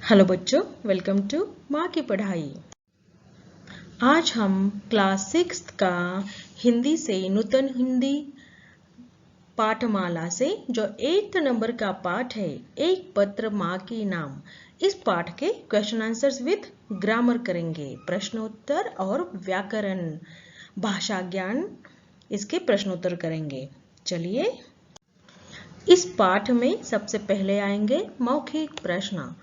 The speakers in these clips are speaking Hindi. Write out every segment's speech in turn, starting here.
हेलो बच्चों, वेलकम टू माँ की पढ़ाई। आज हम क्लास 6 का हिंदी से नूतन हिंदी पाठमाला से जो 8th नंबर का पाठ है, एक पत्र माँ की नाम, इस पाठ के क्वेश्चन आंसर्स विद ग्रामर करेंगे। प्रश्नोत्तर और व्याकरण भाषा ज्ञान इसके प्रश्नोत्तर करेंगे। चलिए, इस पाठ में सबसे पहले आएंगे मौखिक प्रश्न।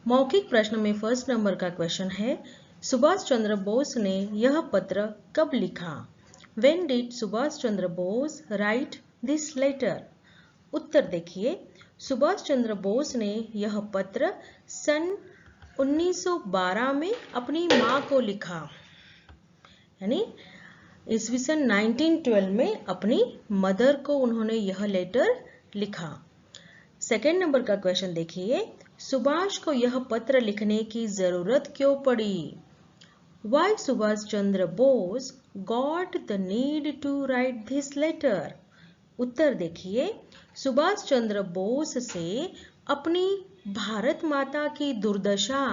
मौखिक प्रश्न में फर्स्ट नंबर का क्वेश्चन है, सुभाष चंद्र बोस ने यह पत्र कब लिखा? When did Subhash Chandra Bose write this letter? उत्तर देखिए, सुभाष चंद्र बोस ने यह पत्र सन 1912 में अपनी माँ को लिखा, यानी ईस्वी सन 1912 में अपनी मदर को उन्होंने यह लेटर लिखा। सेकेंड नंबर का क्वेश्चन देखिए, सुभाष को यह पत्र लिखने की जरूरत क्यों पड़ी? Why Subhash Chandra Bose got the need to write this letter? उत्तर देखिए, सुभाष चंद्र बोस से अपनी भारत माता की दुर्दशा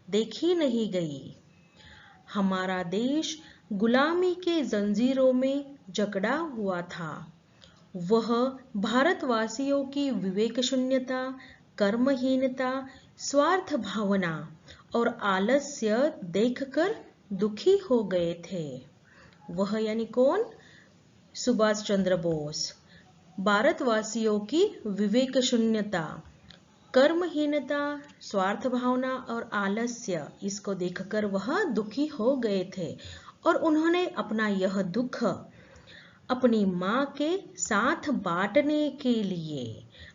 देखी नहीं गई। हमारा देश गुलामी के जंजीरों में जकड़ा हुआ था। वह भारतवासियों की विवेक शून्यता, कर्महीनता, स्वार्थ भावना और आलस्य देखकर दुखी हो गए थे। वह यानी कौन? सुभाष चंद्र बोस। भारतवासियों की विवेक शून्यता, कर्महीनता, स्वार्थ भावना और आलस्य, इसको देखकर वह दुखी हो गए थे और उन्होंने अपना यह दुख अपनी माँ के साथ बांटने के लिए,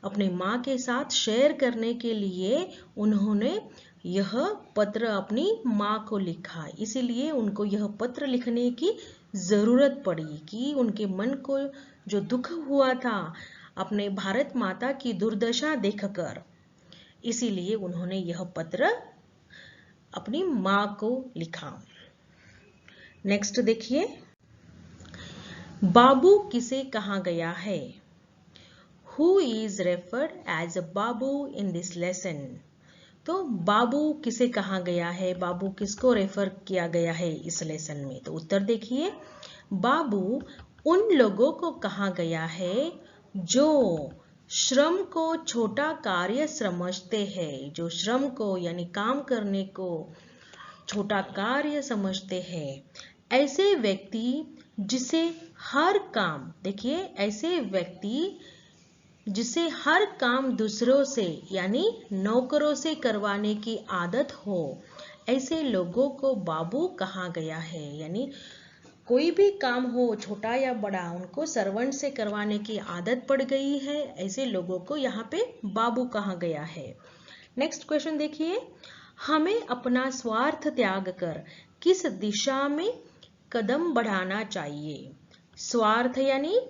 अपनी माँ के साथ शेयर करने के लिए उन्होंने यह पत्र अपनी माँ को लिखा। इसीलिए उनको यह पत्र लिखने की जरूरत पड़ी कि उनके मन को जो दुख हुआ था अपने भारत माता की दुर्दशा देखकर, इसीलिए उन्होंने यह पत्र अपनी माँ को लिखा। नेक्स्ट देखिए, बाबू किसे कहा गया है? Who is referred as a Babu in this lesson? तो बाबू किसे कहा गया है, बाबू किसको रेफर किया गया है इस लेसन में? तो उत्तर देखिए, बाबू उन लोगों को कहा गया है जो श्रम को छोटा कार्य समझते हैं, जो श्रम को यानी काम करने को छोटा कार्य समझते हैं। ऐसे व्यक्ति जिसे हर काम, देखिए, ऐसे व्यक्ति जिसे हर काम दूसरों से यानी नौकरों से करवाने की आदत हो, ऐसे लोगों को बाबू कहा गया है। यानी कोई भी काम हो छोटा या बड़ा, उनको सर्वेंट से करवाने की आदत पड़ गई है, ऐसे लोगों को यहाँ पे बाबू कहा गया है। नेक्स्ट क्वेश्चन देखिए, हमें अपना स्वार्थ त्याग कर किस दिशा में कदम बढ़ाना चाहिए? स्वार्थ यानी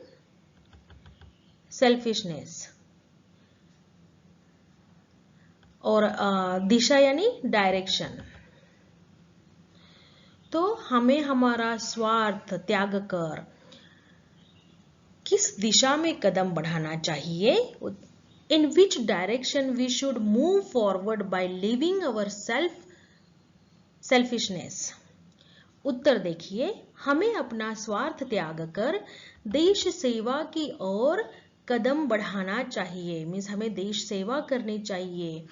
सेल्फिशनेस और दिशा यानी डायरेक्शन। तो हमें हमारा स्वार्थ त्याग कर किस दिशा में कदम बढ़ाना चाहिए? In which direction we should move forward by leaving our selfishness? उत्तर देखिए, हमें अपना स्वार्थ त्याग कर देश सेवा की ओर कदम बढ़ाना चाहिए। मीन्स हमें देश सेवा करनी चाहिए,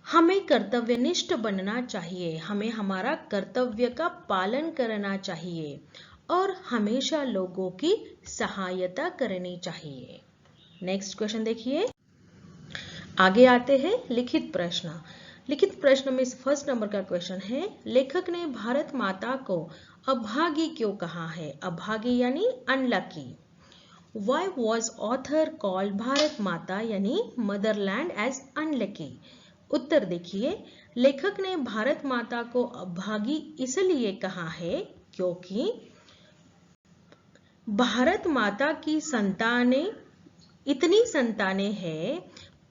हमें कर्तव्यनिष्ठ बनना चाहिए, हमें हमारा कर्तव्य का पालन करना चाहिए और हमेशा लोगों की सहायता करनी चाहिए। नेक्स्ट क्वेश्चन देखिए, आगे आते हैं लिखित प्रश्न। लिखित प्रश्न में फर्स्ट नंबर का क्वेश्चन है, लेखक ने भारत माता को अभागी क्यों कहा है? अभागी यानी unlucky. Why was author called Bharat माता यानी मदरलैंड एज अनलकी? उत्तर देखिए, लेखक ने भारत माता को अभागी इसलिए कहा है क्योंकि भारत माता की संतानें, इतनी संतानें हैं,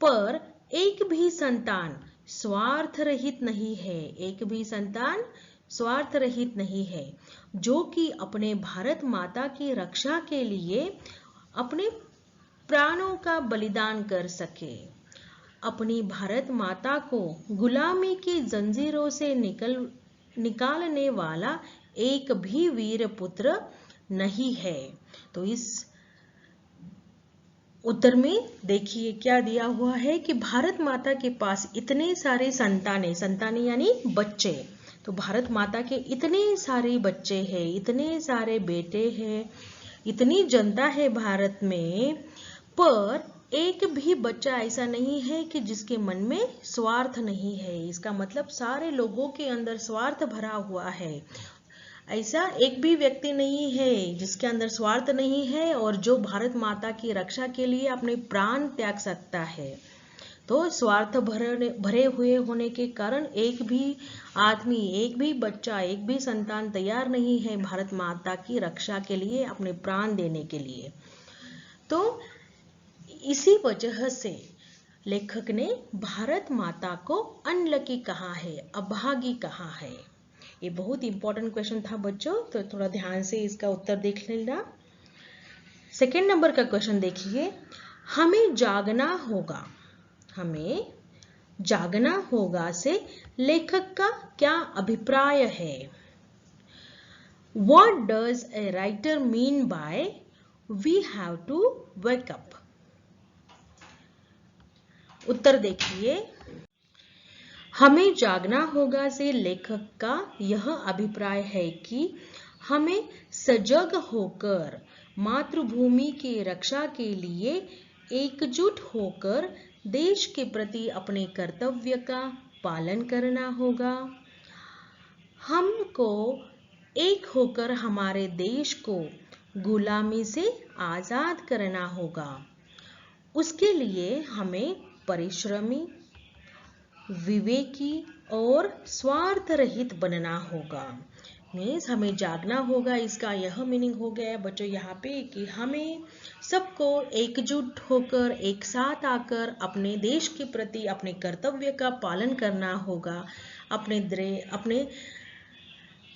पर एक भी संतान स्वार्थ रहित नहीं है, एक भी संतान स्वार्थ रहित नहीं है, जो कि अपने भारत माता की रक्षा के लिए अपने प्राणों का बलिदान कर सके। अपनी भारत माता को गुलामी की जंजीरों से निकालने वाला एक भी वीर पुत्र नहीं है। तो इस उत्तर में देखिए क्या दिया हुआ है कि भारत माता के पास इतने सारे संतानें यानी बच्चे, तो भारत माता के इतने सारे बच्चे हैं, इतने सारे बेटे हैं, इतनी जनता है भारत में, पर एक भी बच्चा ऐसा नहीं है कि जिसके मन में स्वार्थ नहीं है। इसका मतलब सारे लोगों के अंदर स्वार्थ भरा हुआ है। ऐसा एक भी व्यक्ति नहीं है जिसके अंदर स्वार्थ नहीं है और जो भारत माता की रक्षा के लिए अपने प्राण त्याग सकता है। तो स्वार्थ भरे हुए होने के कारण एक भी आदमी, एक भी बच्चा, एक भी संतान तैयार नहीं है भारत माता की रक्षा के लिए, अपने प्राण देने के लिए। तो इसी वजह से लेखक ने भारत माता को अनलकी कहा है, अभागी कहा है। ये बहुत इंपॉर्टेंट क्वेश्चन था बच्चों, तो थोड़ा ध्यान से इसका उत्तर देख लेना। सेकेंड नंबर का क्वेश्चन देखिए, हमें जागना होगा, हमें जागना होगा से लेखक का क्या अभिप्राय है? What does a writer mean by we have to wake up? उत्तर देखिए, हमें जागना होगा से लेखक का यह अभिप्राय है कि हमें सजग होकर मातृभूमि की रक्षा के लिए एकजुट होकर देश के प्रति अपने कर्तव्य का पालन करना होगा। हमको एक होकर हमारे देश को गुलामी से आजाद करना होगा। उसके लिए हमें परिश्रमी, विवेकी और स्वार्थ रहित बनना होगा। मीन्स हमें जागना होगा, इसका यह मीनिंग हो गया बच्चों यहाँ पे कि हमें सबको एकजुट होकर एक साथ आकर अपने देश के प्रति अपने कर्तव्य का पालन करना होगा। अपने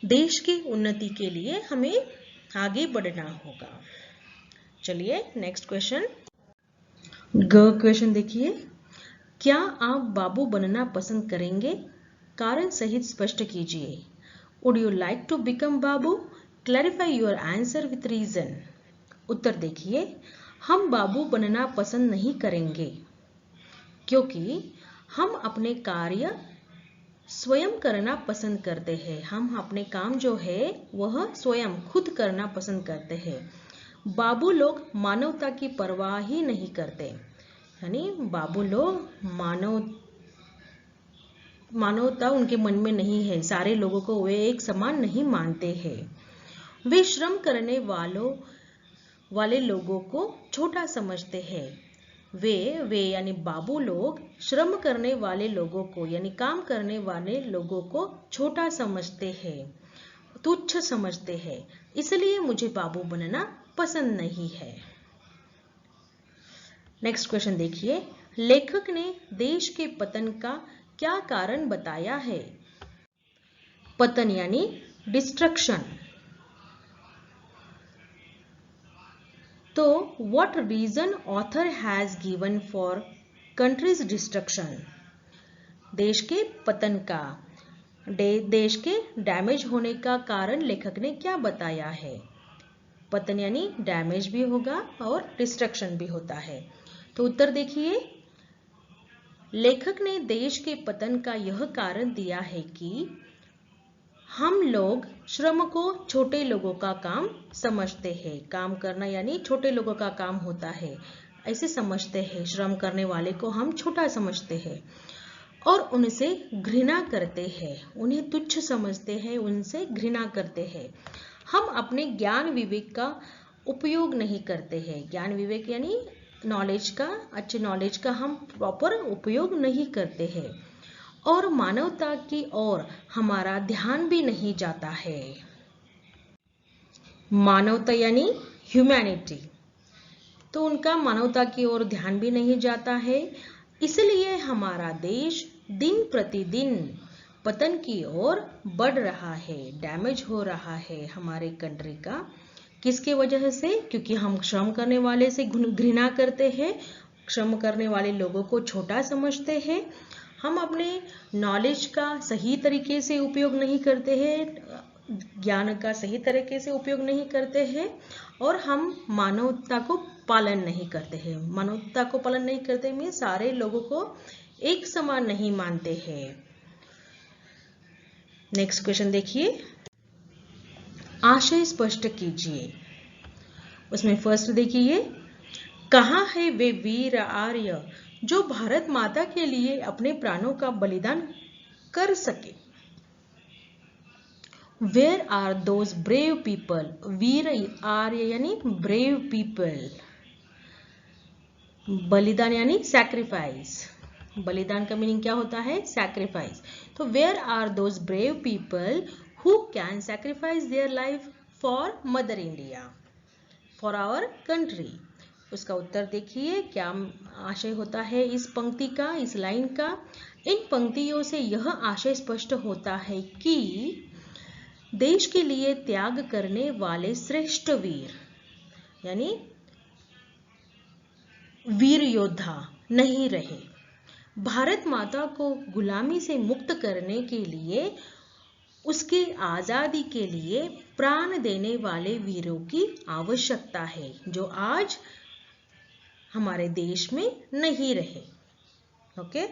देश की उन्नति के लिए हमें आगे बढ़ना होगा। चलिए नेक्स्ट क्वेश्चन, क्वेश्चन देखिए, क्या आप बाबू बनना पसंद करेंगे? कारण सहित स्पष्ट कीजिए। Would you like to become Babu? Clarify your answer with reason. उत्तर देखिए, हम बाबू बनना पसंद नहीं करेंगे क्योंकि हम अपने कार्य स्वयं करना पसंद करते हैं। हम अपने काम जो है वह स्वयं खुद करना पसंद करते हैं। बाबू लोग मानवता की परवाह ही नहीं करते, यानी बाबू लोग मानवता उनके मन में नहीं है, सारे लोगों को वे एक समान नहीं मानते हैं। वे श्रम करने वाले लोगों को छोटा समझते हैं। वे यानी बाबू लोग श्रम करने वाले लोगों को यानी काम करने वाले लोगों को छोटा समझते हैं, तुच्छ समझते हैं। इसलिए मुझे बाबू बनना पसंद नहीं है। नेक्स्ट क्वेश्चन देखिए, लेखक ने देश के पतन का क्या कारण बताया है? पतन यानी डिस्ट्रक्शन। तो what reason author has given for countries destruction? देश के पतन का, देश के डैमेज होने का कारण लेखक ने क्या बताया है? पतन यानी डैमेज भी होगा और डिस्ट्रक्शन भी होता है। तो उत्तर देखिए, लेखक ने देश के पतन का यह कारण दिया है कि हम लोग श्रम को छोटे लोगों का काम समझते हैं। काम करना यानी छोटे लोगों का काम होता है, ऐसे समझते हैं। श्रम करने वाले को हम छोटा समझते हैं और उनसे घृणा करते हैं, उन्हें तुच्छ समझते हैं, उनसे घृणा करते हैं। हम अपने ज्ञान विवेक का उपयोग नहीं करते हैं। ज्ञान विवेक यानी नॉलेज का, अच्छे नॉलेज का हम प्रॉपर उपयोग नहीं करते हैं और मानवता की ओर हमारा ध्यान भी नहीं जाता है। मानवता यानी ह्यूमैनिटी, तो उनका मानवता की ओर ध्यान भी नहीं जाता है। इसलिए हमारा देश दिन प्रतिदिन पतन की ओर बढ़ रहा है, डैमेज हो रहा है हमारे कंट्री का। किसके वजह से? क्योंकि हम श्रम करने वाले से घृणा करते हैं श्रम करने वाले लोगों को छोटा समझते हैं, हम अपने नॉलेज का सही तरीके से उपयोग नहीं करते हैं, ज्ञान का सही तरीके से उपयोग नहीं करते हैं, और हम मानवता को पालन नहीं करते हैं। मानवता को पालन नहीं करते में सारे लोगों को एक समान नहीं मानते हैं। नेक्स्ट क्वेश्चन देखिए, आशय स्पष्ट कीजिए। उसमें फर्स्ट देखिए, कहाँ है वे वीर आर्य जो भारत माता के लिए अपने प्राणों का बलिदान कर सके। Where are those brave people? वीर आर्य यानी ब्रेव पीपल, बलिदान यानी सैक्रिफाइस, बलिदान का मीनिंग क्या होता है? सैक्रिफाइस। तो where are those brave people who can sacrifice their life for Mother India, for our country? उसका उत्तर देखिए, क्या आशय होता है इस पंक्ति का, इस लाइन का। इन पंक्तियों से यह आशय स्पष्ट होता है कि देश के लिए त्याग करने वाले श्रेष्ठ वीर यानी वीर योद्धा नहीं रहे। भारत माता को गुलामी से मुक्त करने के लिए, उसकी आजादी के लिए प्राण देने वाले वीरों की आवश्यकता है, जो आज हमारे देश में नहीं रहे। ओके,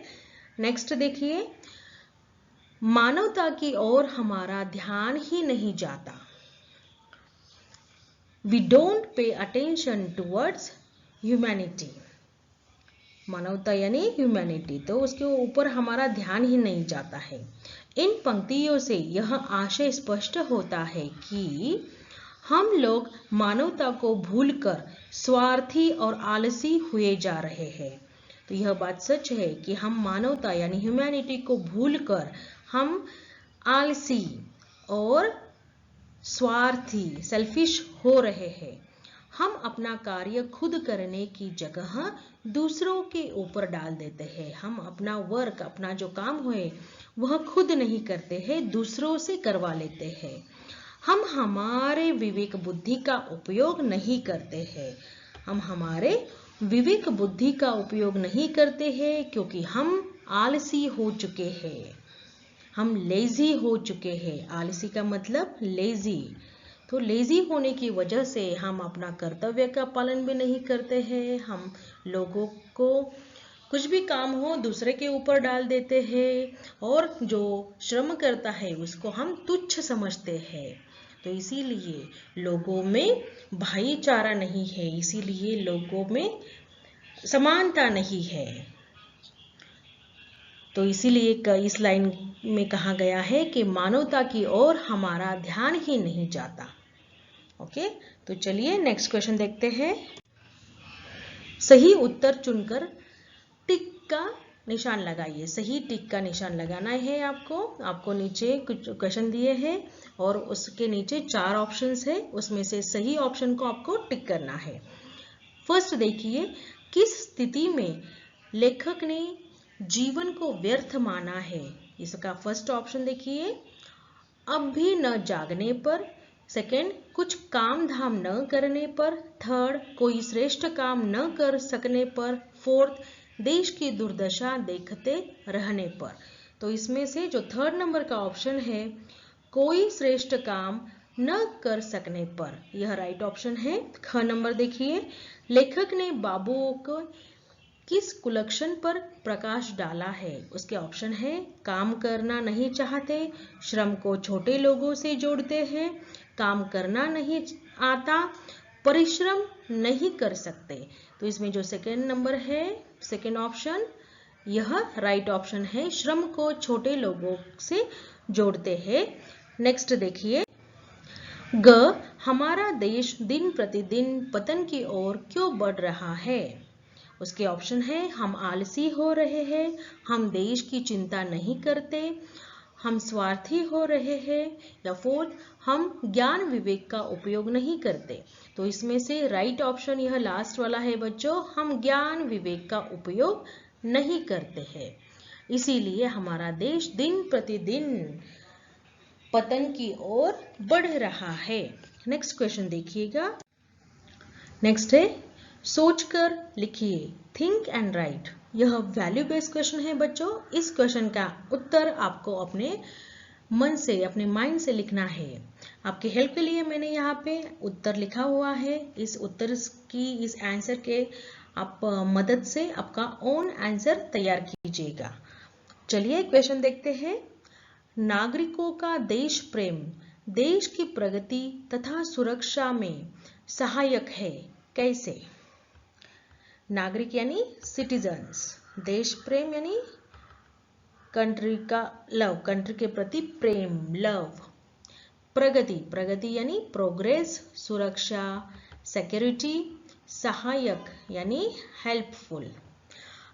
नेक्स्ट देखिए, मानवता की ओर हमारा ध्यान ही नहीं जाता। We don't pay attention towards humanity. मानवता यानी ह्यूमैनिटी, तो उसके ऊपर हमारा ध्यान ही नहीं जाता है। इन पंक्तियों से यह आशय स्पष्ट होता है कि हम लोग मानवता को भूलकर स्वार्थी और आलसी हुए जा रहे हैं। तो यह बात सच है कि हम मानवता यानी ह्यूमैनिटी को भूलकर हम आलसी और स्वार्थी, सेल्फिश हो रहे हैं। हम अपना कार्य खुद करने की जगह दूसरों के ऊपर डाल देते हैं। हम अपना वर्क, अपना जो काम है वह खुद नहीं करते हैं, दूसरों से करवा लेते हैं। हम हमारे विवेक बुद्धि का उपयोग नहीं करते हैं। हम हमारे विवेक बुद्धि का उपयोग नहीं करते हैं क्योंकि हम आलसी हो चुके हैं, हम लेजी हो चुके हैं। आलसी का मतलब लेजी। तो लेजी होने की वजह से हम अपना कर्तव्य का पालन भी नहीं करते हैं। हम लोगों को कुछ भी काम हो दूसरे के ऊपर डाल देते हैं, और जो श्रम करता है उसको हम तुच्छ समझते हैं। तो इसीलिए लोगों में भाईचारा नहीं है, इसीलिए लोगों में समानता नहीं है। तो इसीलिए इस लाइन में कहा गया है कि मानवता की ओर हमारा ध्यान ही नहीं जाता। ओके, तो चलिए नेक्स्ट क्वेश्चन देखते हैं। सही उत्तर चुनकर टिक का निशान लगाइए। सही टिक का निशान लगाना है आपको नीचे कुछ क्वेश्चन दिए हैं और उसके नीचे 4 ऑप्शंस है, उसमें से सही ऑप्शन को आपको टिक करना है। फर्स्ट देखिए, किस स्थिति में लेखक ने जीवन को व्यर्थ माना है? इसका फर्स्ट ऑप्शन देखिए, अब भी न जागने पर। सेकंड, कुछ काम धाम न करने पर। थर्ड, कोई श्रेष्ठ काम न कर सकने पर। फोर्थ, देश की दुर्दशा देखते रहने पर। तो इसमें से जो थर्ड नंबर का ऑप्शन है, कोई श्रेष्ठ काम न कर सकने पर, यह राइट ऑप्शन है। ख नंबर देखिए, लेखक ने बाबुओं को किस कुलक्षण पर प्रकाश डाला है? उसके ऑप्शन है, काम करना नहीं चाहते, श्रम को छोटे लोगों से जोड़ते हैं, काम करना नहीं आता, परिश्रम नहीं कर सकते। तो इसमें जो सेकेंड नंबर है, सेकेंड ऑप्शन, यह राइट ऑप्शन है, श्रम को छोटे लोगों से जोड़ते हैं। नेक्स्ट देखिए, ग, हमारा देश दिन प्रतिदिन पतन की ओर क्यों बढ़ रहा है? उसके ऑप्शन है, हम आलसी हो रहे हैं, हम देश की चिंता नहीं करते, हम स्वार्थी हो रहे हैं, या फोर्थ, हम ज्ञान विवेक का उपयोग नहीं करते। तो इसमें से राइट ऑप्शन यह लास्ट वाला है बच्चों, हम ज्ञान विवेक का उपयोग नहीं करते हैं, इसीलिए हमारा देश दिन प्रतिदिन पतन की ओर बढ़ रहा है। नेक्स्ट क्वेश्चन देखिएगा। नेक्स्ट है, सोचकर लिखिए, थिंक एंड राइट। यह वैल्यू बेस्ड क्वेश्चन है बच्चों। इस क्वेश्चन का उत्तर आपको अपने मन से, अपने माइंड से लिखना है। आपके हेल्प के लिए मैंने यहाँ पे उत्तर लिखा हुआ है। इस उत्तर की, इस आंसर के आप मदद से आपका ओन आंसर तैयार कीजिएगा। चलिए क्वेश्चन देखते हैं। नागरिकों का देश प्रेम देश की प्रगति तथा सुरक्षा में सहायक है, कैसे? नागरिक यानी सिटीजन्स, देश प्रेम यानी कंट्री का लव, कंट्री के प्रति प्रेम, लव। प्रगति, प्रगति यानी प्रोग्रेस, सुरक्षा सिक्योरिटी, सहायक यानी helpful.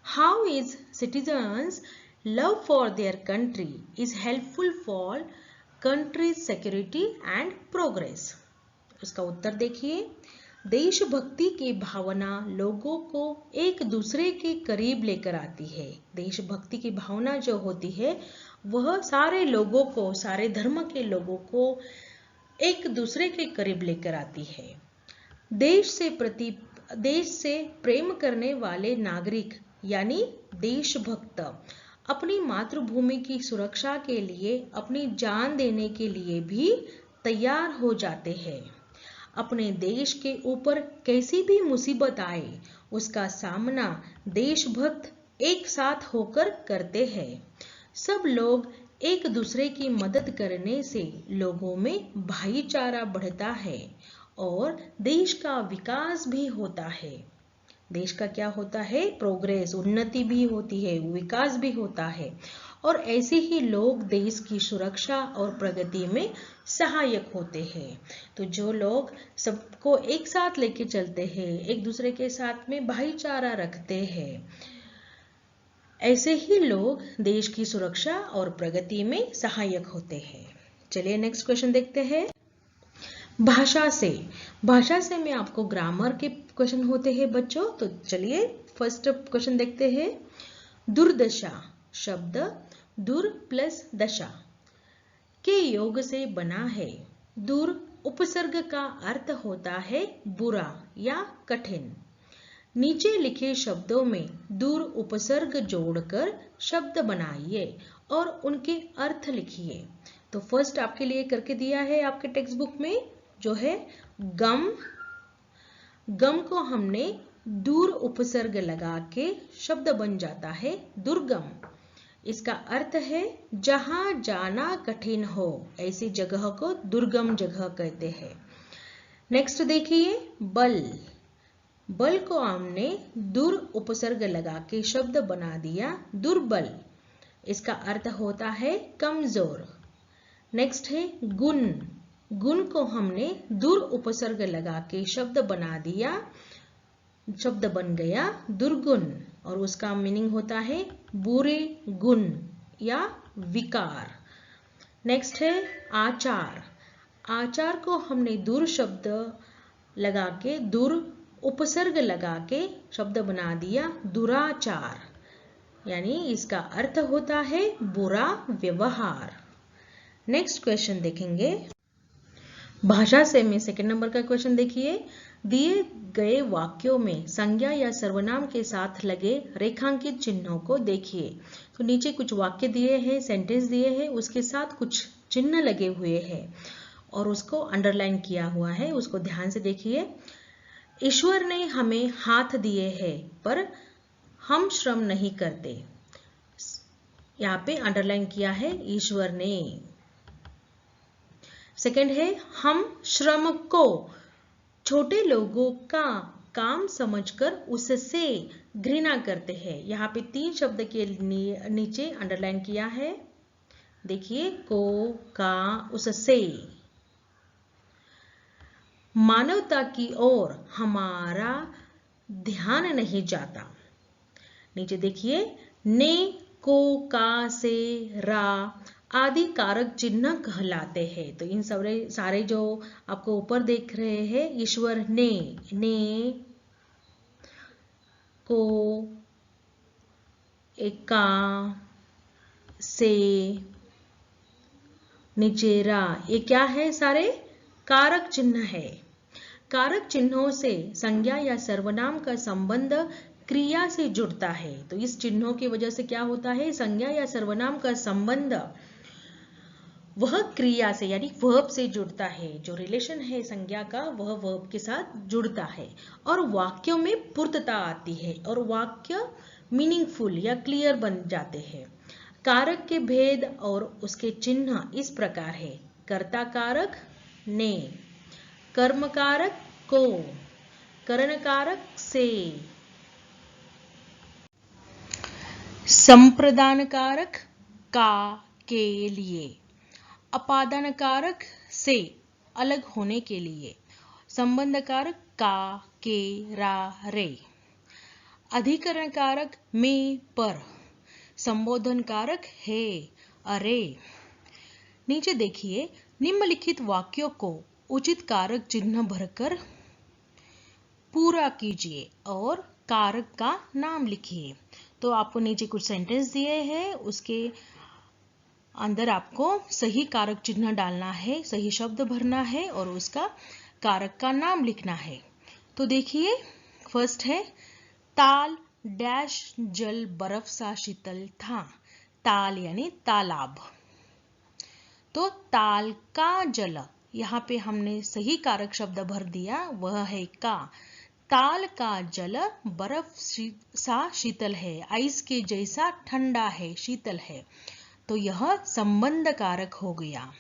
How is citizens love for their country is helpful for countries security and progress? उसका उत्तर देखिए। देशभक्ति की भावना लोगों को एक दूसरे के करीब लेकर आती है। देशभक्ति की भावना जो होती है वह सारे लोगों को, सारे धर्म के लोगों को एक दूसरे के करीब लेकर आती है। देश से प्रेम करने वाले नागरिक यानी देशभक्त अपनी मातृभूमि की सुरक्षा के लिए अपनी जान देने के लिए भी तैयार हो जाते हैं। अपने देश के ऊपर कैसी भी मुसीबत आए उसका सामना देशभक्त एक साथ होकर करते हैं। सब लोग एक दूसरे की मदद करने से लोगों में भाईचारा बढ़ता है और देश का विकास भी होता है। देश का क्या होता है? प्रोग्रेस, उन्नति भी होती है, विकास भी होता है और ऐसे ही लोग देश की सुरक्षा और प्रगति में सहायक होते हैं। तो जो लोग सबको एक साथ लेके चलते हैं, एक दूसरे के साथ में भाईचारा रखते हैं, ऐसे ही लोग देश की सुरक्षा और प्रगति में सहायक होते हैं। चलिए नेक्स्ट क्वेश्चन देखते हैं। भाषा से में आपको ग्रामर के क्वेश्चन होते हैं बच्चों। तो चलिए फर्स्ट क्वेश्चन देखते हैं। दुर्दशा शब्द दुर प्लस दशा के योग से बना है। दुर उपसर्ग का अर्थ होता है बुरा या कठिन। नीचे लिखे शब्दों में दूर उपसर्ग जोड़कर शब्द बनाइए और उनके अर्थ लिखिए। तो फर्स्ट आपके लिए करके दिया है आपके टेक्स्ट बुक में, जो है गम। गम को हमने दूर उपसर्ग लगा के शब्द बन जाता है दुर्गम। इसका अर्थ है जहां जाना कठिन हो, ऐसी जगह को दुर्गम जगह कहते हैं। नेक्स्ट देखिए बल। बल को हमने दुर उपसर्ग लगा के शब्द बना दिया दुर्बल। इसका अर्थ होता है कमजोर। नेक्स्ट है गुण। गुण को हमने दुर उपसर्ग लगा के शब्द बना दिया, शब्द बन गया दुर्गुण और उसका मीनिंग होता है बुरे गुण या विकार। नेक्स्ट है आचार। आचार को हमने दूर शब्द लगा के, दूर उपसर्ग लगा के शब्द बना दिया दुराचार, यानी इसका अर्थ होता है बुरा व्यवहार। नेक्स्ट क्वेश्चन देखेंगे। भाषा से में सेकंड नंबर का क्वेश्चन देखिए। दिए गए वाक्यों में संज्ञा या सर्वनाम के साथ लगे रेखांकित चिन्हों को देखिए। तो नीचे कुछ वाक्य दिए हैं, सेंटेंस दिए हैं, उसके साथ कुछ चिन्ह लगे हुए हैं और उसको अंडरलाइन किया हुआ है, उसको ध्यान से देखिए। ईश्वर ने हमें हाथ दिए हैं पर हम श्रम नहीं करते। यहाँ पे अंडरलाइन किया है ईश्वर ने। सेकंड है हम श्रम को छोटे लोगों का काम समझकर उससे घृणा करते हैं। यहाँ पे 3 शब्द के नीचे अंडरलाइन किया है, देखिए को, का, उससे। मानवता की ओर हमारा ध्यान नहीं जाता। नीचे देखिए ने, को, का, से, रा आदि कारक चिन्ह कहलाते हैं। तो इन सारे जो आपको ऊपर देख रहे हैं, ईश्वर ने, को, का, से, नीचे रा, ये क्या है? सारे कारक चिन्ह है। कारक चिन्हों से संज्ञा या सर्वनाम का संबंध क्रिया से जुड़ता है। तो इस चिन्हों की वजह से क्या होता है, संज्ञा या सर्वनाम का संबंध वह क्रिया से यानी वर्ब से जुड़ता है। जो रिलेशन है संज्ञा का वह वर्ब के साथ जुड़ता है और वाक्यों में पूर्तता आती है और वाक्य मीनिंगफुल या क्लियर बन जाते हैं। कारक के भेद और उसके चिन्ह इस प्रकार है। कर्ता कारक ने, कर्म कारक को, करण कारक से, संप्रदान कारक का के लिए, अपादान कारक से अलग होने के लिए, संबंध कारक का के रा रे, अधिकरण कारक में पर, संबोधन कारक है अरे। नीचे देखिए, निम्नलिखित वाक्यों को उचित कारक चिन्ह भरकर पूरा कीजिए और कारक का नाम लिखिए। तो आपको नीचे कुछ सेंटेंस दिए हैं, उसके अंदर आपको सही कारक चिन्ह डालना है, सही शब्द भरना है और उसका कारक का नाम लिखना है। तो देखिए, फर्स्ट है ताल डैश जल बर्फ सा शीतल था। ताल यानी तालाब। तो ताल का जल, यहाँ पे हमने सही कारक शब्द भर दिया, वह है का। ताल का जल बर्फ सा शीतल है, आइस के जैसा ठंडा है, शीतल है। तो यह संबंध कारक हो गया।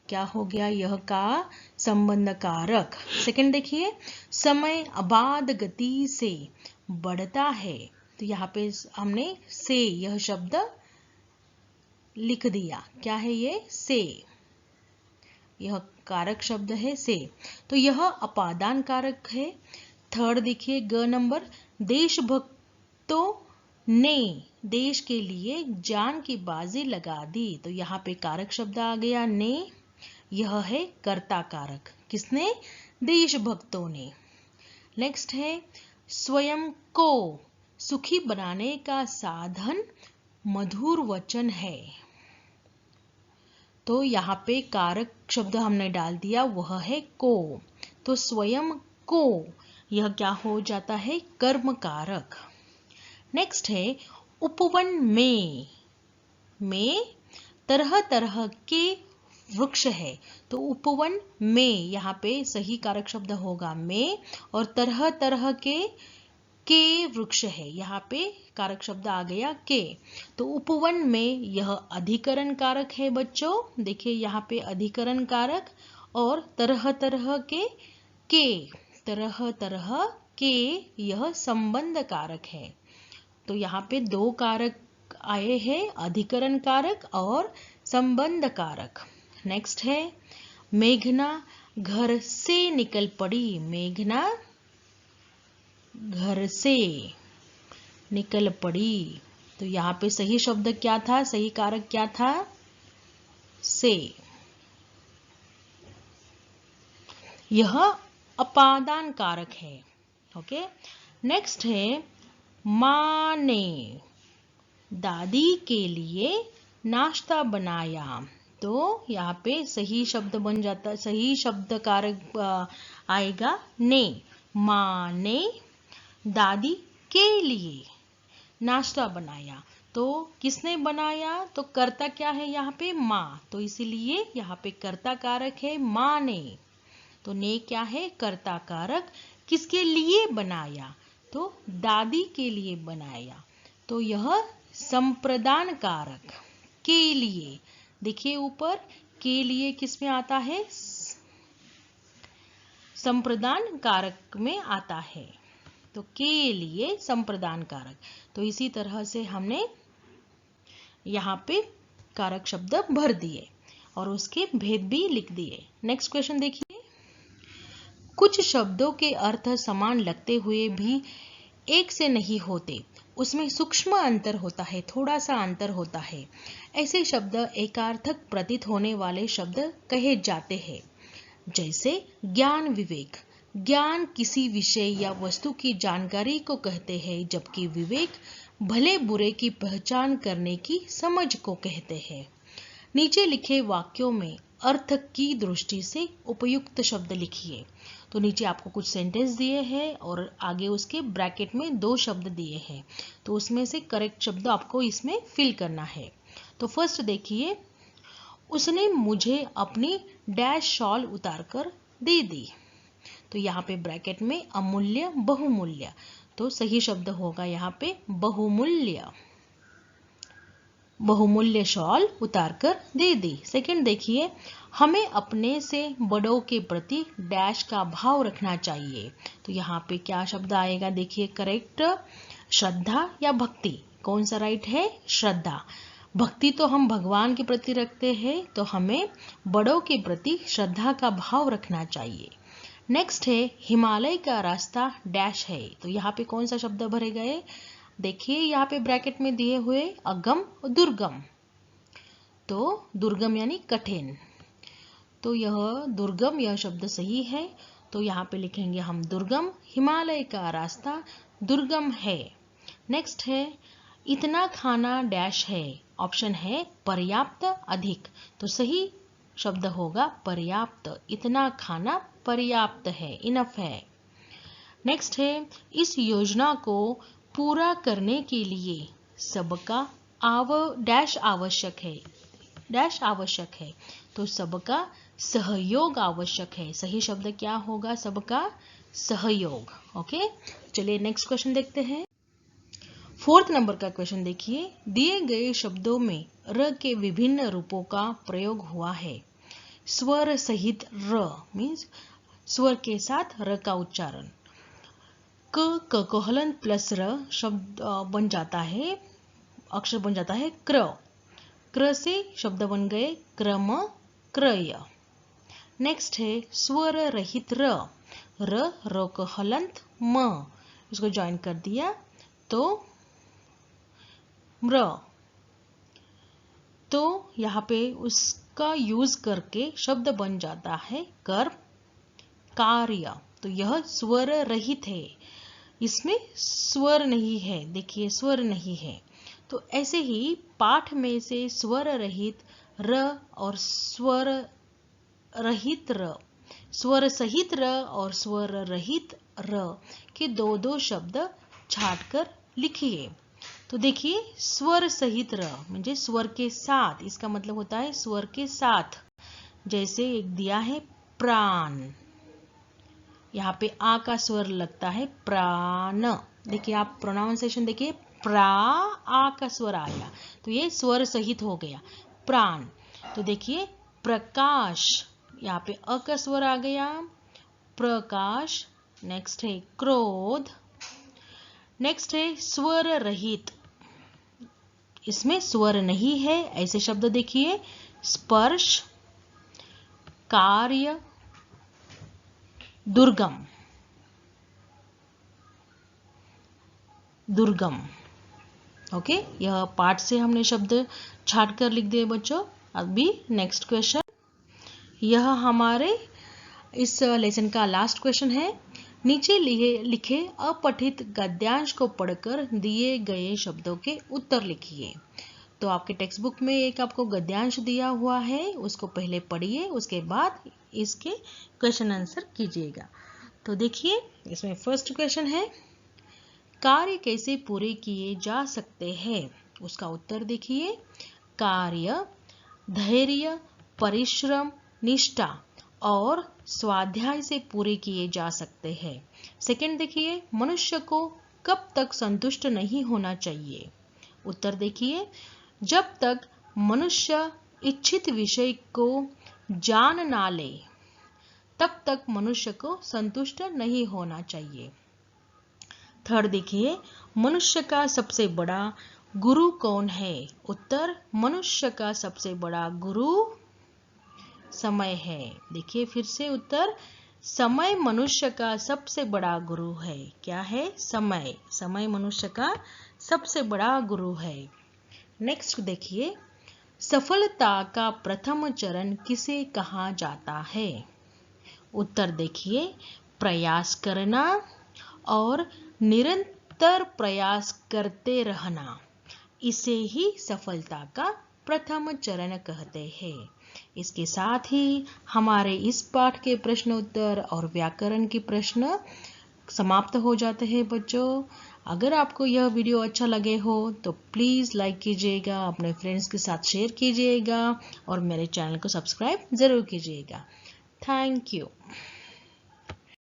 क्या हो गया, यह का संबंध कारक। सेकंड देखिए, समय अबाध गति से बढ़ता है। तो यहाँ पे हमने से यह शब्द लिख दिया। क्या है ये, से, यह कारक शब्द है से। तो यह अपादान कारक है। थर्ड देखिए, ग नंबर, देशभक्तों ने देश के लिए जान की बाजी लगा दी। तो यहाँ पे कारक शब्द आ गया ने, यह है कर्ता कारक। किसने, देशभक्तों ने। नेक्स्ट है स्वयं को सुखी बनाने का साधन मधुर वचन है। तो यहाँ पे कारक शब्द हमने डाल दिया, वह है को। तो स्वयं को, यह क्या हो जाता है, कर्म कारक। नेक्स्ट है उपवन में तरह तरह के वृक्ष है। तो उपवन में यहाँ पे सही कारक शब्द होगा में, और तरह तरह के वृक्ष है, यहाँ पे कारक शब्द आ गया के। तो उपवन में यह अधिकरण कारक है बच्चों। देखिए यहाँ पे अधिकरण कारक, और तरह तरह के तरह तरह के यह संबंध कारक है। तो यहाँ पे दो कारक आए हैं, अधिकरण कारक और संबंध कारक। नेक्स्ट है मेघना घर से निकल पड़ी। मेघना घर से निकल पड़ी। तो यहाँ पे सही शब्द क्या था, सही कारक क्या था, से। यह अपादान कारक है। ओके, नेक्स्ट है माँ ने दादी के लिए नाश्ता बनाया। तो यहाँ पे सही शब्द बन जाता, सही शब्द कारक आएगा ने। माँ ने दादी के लिए नाश्ता बनाया। तो किसने बनाया, तो कर्ता क्या है यहाँ पे, माँ। तो इसीलिए यहाँ पे कर्ता कारक है माँ ने। तो ने क्या है, कर्ता कारक। किसके लिए बनाया, तो दादी के लिए बनाया। तो यह संप्रदान कारक के लिए। देखिए ऊपर, के लिए किस में आता है, संप्रदान कारक में आता है। तो के लिए संप्रदान कारक। तो इसी तरह से हमने यहाँ पे कारक शब्द भर दिए और उसके भेद भी लिख दिए। नेक्स्ट क्वेश्चन देखिए, कुछ शब्दों के अर्थ समान लगते हुए भी एक से नहीं होते, उसमें सूक्ष्म अंतर होता है, थोड़ा सा अंतर होता है। ऐसे शब्द एकार्थक प्रतीत होने वाले शब्द कहे जाते हैं। जैसे ज्ञान विवेक। ज्ञान किसी विषय या वस्तु की जानकारी को कहते हैं, जबकि विवेक भले बुरे की पहचान करने की समझ को कहते हैं। नीचे लिखे वाक्यों में अर्थ की दृष्टि से उपयुक्त शब्द लिखिए। तो नीचे आपको कुछ सेंटेंस दिए हैं और आगे उसके ब्रैकेट में 2 शब्द दिए हैं, तो उसमें से करेक्ट शब्द आपको इसमें फिल करना है। तो फर्स्ट देखिए, उसने मुझे अपनी डैश शॉल उतारकर दे दी। तो यहाँ पे ब्रैकेट में अमूल्य बहुमूल्य, तो सही शब्द होगा यहाँ पे बहुमूल्य। बहुमूल्य शॉल उतारकर दे दी। सेकंड देखिए, हमें अपने से बड़ों के प्रति डैश का भाव रखना चाहिए। तो यहाँ पे क्या शब्द आएगा देखिए करेक्ट, श्रद्धा या भक्ति। कौन सा राइट है? श्रद्धा। भक्ति तो हम भगवान के प्रति रखते हैं, तो हमें बड़ों के प्रति श्रद्धा का भाव रखना चाहिए। नेक्स्ट है, हिमालय का रास्ता डैश है। तो यहाँ पे कौन सा शब्द भरे गए? देखिए यहाँ पे ब्रैकेट में दिए हुए अगम और दुर्गम। तो दुर्गम यानी कठिन, तो यह दुर्गम यह शब्द सही है। तो यहाँ पे लिखेंगे हम दुर्गम, हिमालय का रास्ता दुर्गम है। नेक्स्ट है, इतना खाना डैश है। ऑप्शन है पर्याप्त, अधिक। तो सही शब्द होगा पर्याप्त। इतना खाना पर्याप्त है, इनफ है। नेक्स्ट है, इस योजना को पूरा करने के लिए सबका डैश आवश्यक है। डैश आवश्यक है, तो सबका सहयोग आवश्यक है। सही शब्द क्या होगा? सबका सहयोग। ओके, चलिए नेक्स्ट क्वेश्चन देखते हैं। 4th नंबर का क्वेश्चन देखिए, दिए गए शब्दों में र के विभिन्न रूपों का प्रयोग हुआ है। स्वर सहित र मीन्स स्वर के साथ र का उच्चारण। क को हलन प्लस र शब्द बन जाता है, अक्षर बन जाता है क्र। क्र से शब्द बन गए क्रम, क्रय। नेक्स्ट है स्वर रहित र। र को हलंत म, इसको ज्वाइन कर दिया तो म्र। तो यहाँ पे उसका यूज करके शब्द बन जाता है कर्म, कार्य। तो यह स्वर रहित है, इसमें स्वर नहीं है। देखिए स्वर नहीं है। तो ऐसे ही पाठ में से स्वर रहित र और स्वर रहित र, स्वर सहित र और स्वर रहित र के 2-2 शब्द छांटकर लिखिए। तो देखिए स्वर सहित र म्हणजे स्वर के साथ, इसका मतलब होता है स्वर के साथ। जैसे एक दिया है प्राण, यहाँ पे आ का स्वर लगता है प्राण। देखिए आप प्रोनाउंसिएशन देखिए, प्रा आ का स्वर आया, तो ये स्वर सहित हो गया प्राण। तो देखिए प्रकाश, यहाँ पे अ का स्वर आ गया प्रकाश। नेक्स्ट है क्रोध। नेक्स्ट है स्वर रहित, इसमें स्वर नहीं है। ऐसे शब्द देखिए स्पर्श, कार्य, दुर्गम। दुर्गम। ओके, यह पाठ से हमने शब्द छाट कर लिख दिए बच्चों। अभी नेक्स्ट क्वेश्चन, यह हमारे इस लेसन का लास्ट क्वेश्चन है। नीचे लिखे अपठित गद्यांश को पढ़कर दिए गए शब्दों के उत्तर लिखिए। तो आपके टेक्स्ट बुक में एक आपको गद्यांश दिया हुआ है, उसको पहले पढ़िए, उसके बाद इसके क्वेश्चन आंसर कीजिएगा। तो देखिए इसमें फर्स्ट क्वेश्चन है, कार्य कैसे पूरे किए जा सकते हैं? उसका उत्तर देखिए, कार्य धैर्य, परिश्रम, निष्ठा और स्वाध्याय से पूरे किए जा सकते हैं। सेकंड देखिए, मनुष्य को कब तक संतुष्ट नहीं होना चाहिए? उत्तर देखिए, जब तक मनुष्य इच्छित विषय को जान ना ले तब तक मनुष्य को संतुष्ट नहीं होना चाहिए। थर्ड देखिए, मनुष्य का सबसे बड़ा गुरु कौन है? उत्तर, मनुष्य का सबसे बड़ा गुरु समय है। देखिए फिर से उत्तर, समय मनुष्य का सबसे बड़ा गुरु है। क्या है? समय। समय मनुष्य का सबसे बड़ा गुरु है। नेक्स्ट देखिए, सफलता का प्रथम चरण किसे कहा जाता है? उत्तर देखिए, प्रयास करना और निरंतर प्रयास करते रहना, इसे ही सफलता का प्रथम चरण कहते हैं। इसके साथ ही हमारे इस पाठ के प्रश्न उत्तर और व्याकरण के प्रश्न समाप्त हो जाते हैं बच्चों। अगर आपको यह वीडियो अच्छा लगे हो तो प्लीज़ लाइक कीजिएगा, अपने फ्रेंड्स के साथ शेयर कीजिएगा और मेरे चैनल को सब्सक्राइब ज़रूर कीजिएगा। Thank you.